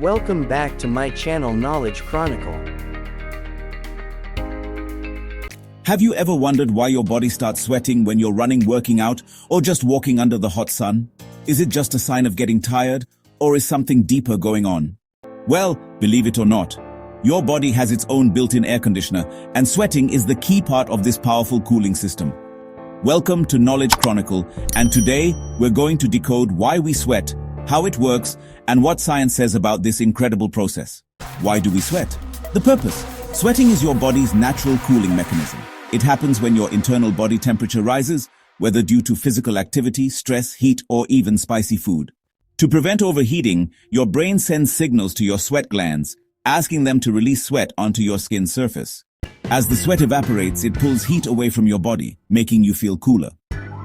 Welcome back to my channel Knowledge Chronicle. Have you ever wondered why your body starts sweating when you're running, working out, or just walking under the hot sun? Is it just a sign of getting tired, or is something deeper going on? Well, believe it or not, your body has its own built-in air conditioner, and sweating is the key part of this powerful cooling system. Welcome to Knowledge Chronicle, and today we're going to decode why we sweat, how it works, and what science says about this incredible process. Why do we sweat? The purpose. Sweating is your body's natural cooling mechanism. It happens when your internal body temperature rises, whether due to physical activity, stress, heat, or even spicy food. To prevent overheating, your brain sends signals to your sweat glands, asking them to release sweat onto your skin surface. As the sweat evaporates, it pulls heat away from your body, making you feel cooler.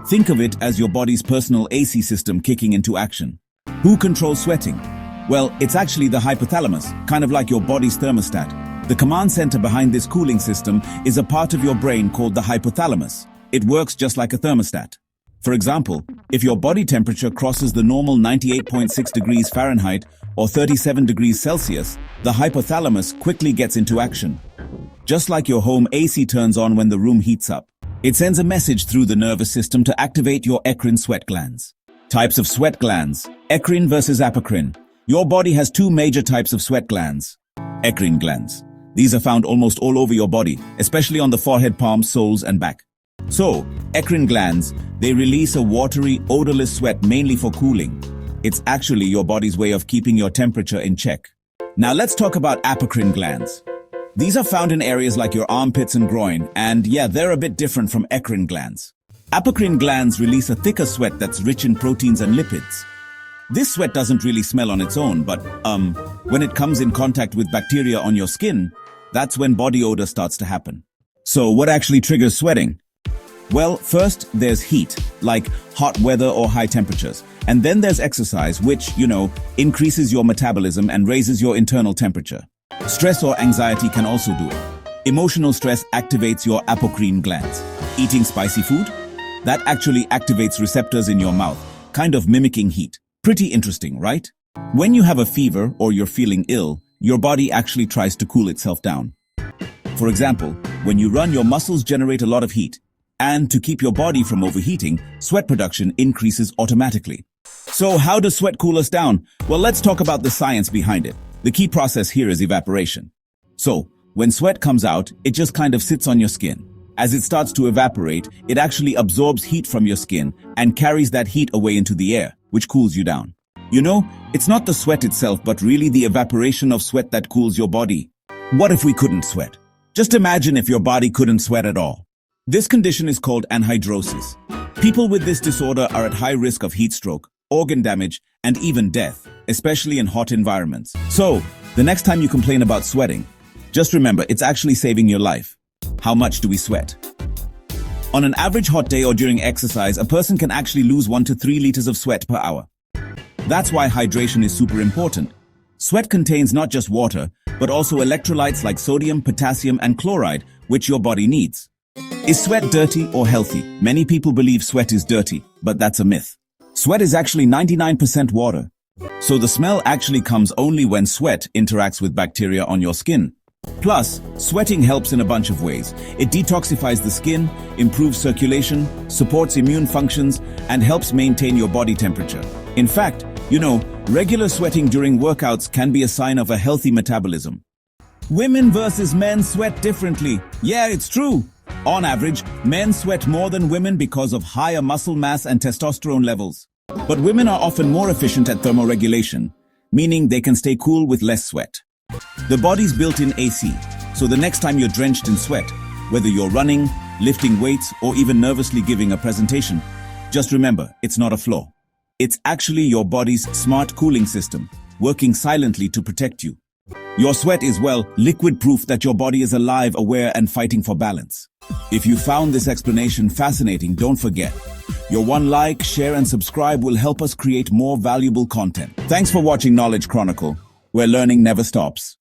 Think of it as your body's personal AC system kicking into action. Who controls sweating? Well, it's actually the hypothalamus, kind of like your body's thermostat. The command center behind this cooling system is a part of your brain called the hypothalamus. It works just like a thermostat. For example, if your body temperature crosses the normal 98.6 degrees Fahrenheit or 37 degrees Celsius, the hypothalamus quickly gets into action. Just like your home AC turns on when the room heats up, it sends a message through the nervous system to activate your eccrine sweat glands. Types of sweat glands. Eccrine versus apocrine. Your body has two major types of sweat glands. Eccrine glands. These are found almost all over your body, especially on the forehead, palms, soles, and back. So, eccrine glands, they release a watery, odorless sweat mainly for cooling. It's actually your body's way of keeping your temperature in check. Now let's talk about apocrine glands. These are found in areas like your armpits and groin, and yeah, they're a bit different from eccrine glands. Apocrine glands release a thicker sweat that's rich in proteins and lipids. This sweat doesn't really smell on its own, but when it comes in contact with bacteria on your skin, that's when body odor starts to happen. So what actually triggers sweating? Well, first there's heat, like hot weather or high temperatures. And then there's exercise, which, increases your metabolism and raises your internal temperature. Stress or anxiety can also do it. Emotional stress activates your apocrine glands. Eating spicy food? That actually activates receptors in your mouth, kind of mimicking heat. Pretty interesting, right? When you have a fever or you're feeling ill, your body actually tries to cool itself down. For example, when you run, your muscles generate a lot of heat. And to keep your body from overheating, sweat production increases automatically. So how does sweat cool us down? Well, let's talk about the science behind it. The key process here is evaporation. So, when sweat comes out, it just kind of sits on your skin. As it starts to evaporate, it actually absorbs heat from your skin and carries that heat away into the air, which cools you down. It's not the sweat itself, but really the evaporation of sweat that cools your body. What if we couldn't sweat? Just imagine if your body couldn't sweat at all. This condition is called anhydrosis. People with this disorder are at high risk of heat stroke, organ damage, and even death, especially in hot environments. So, the next time you complain about sweating, just remember it's actually saving your life. How much do we sweat? On an average hot day or during exercise, a person can actually lose 1 to 3 liters of sweat per hour. That's why hydration is super important. Sweat contains not just water, but also electrolytes like sodium, potassium, and chloride, which your body needs. Is sweat dirty or healthy? Many people believe sweat is dirty, but that's a myth. Sweat is actually 99% water. So the smell actually comes only when sweat interacts with bacteria on your skin. Plus, sweating helps in a bunch of ways. It detoxifies the skin, improves circulation, supports immune functions, and helps maintain your body temperature. In fact, regular sweating during workouts can be a sign of a healthy metabolism. Women versus men sweat differently. Yeah, it's true. On average, men sweat more than women because of higher muscle mass and testosterone levels. But women are often more efficient at thermoregulation, meaning they can stay cool with less sweat. The body's built-in AC, so the next time you're drenched in sweat, whether you're running, lifting weights, or even nervously giving a presentation, just remember, it's not a flaw. It's actually your body's smart cooling system, working silently to protect you. Your sweat is, liquid proof that your body is alive, aware, and fighting for balance. If you found this explanation fascinating, don't forget, your one like, share, and subscribe will help us create more valuable content. Thanks for watching Knowledge Chronicle, where learning never stops.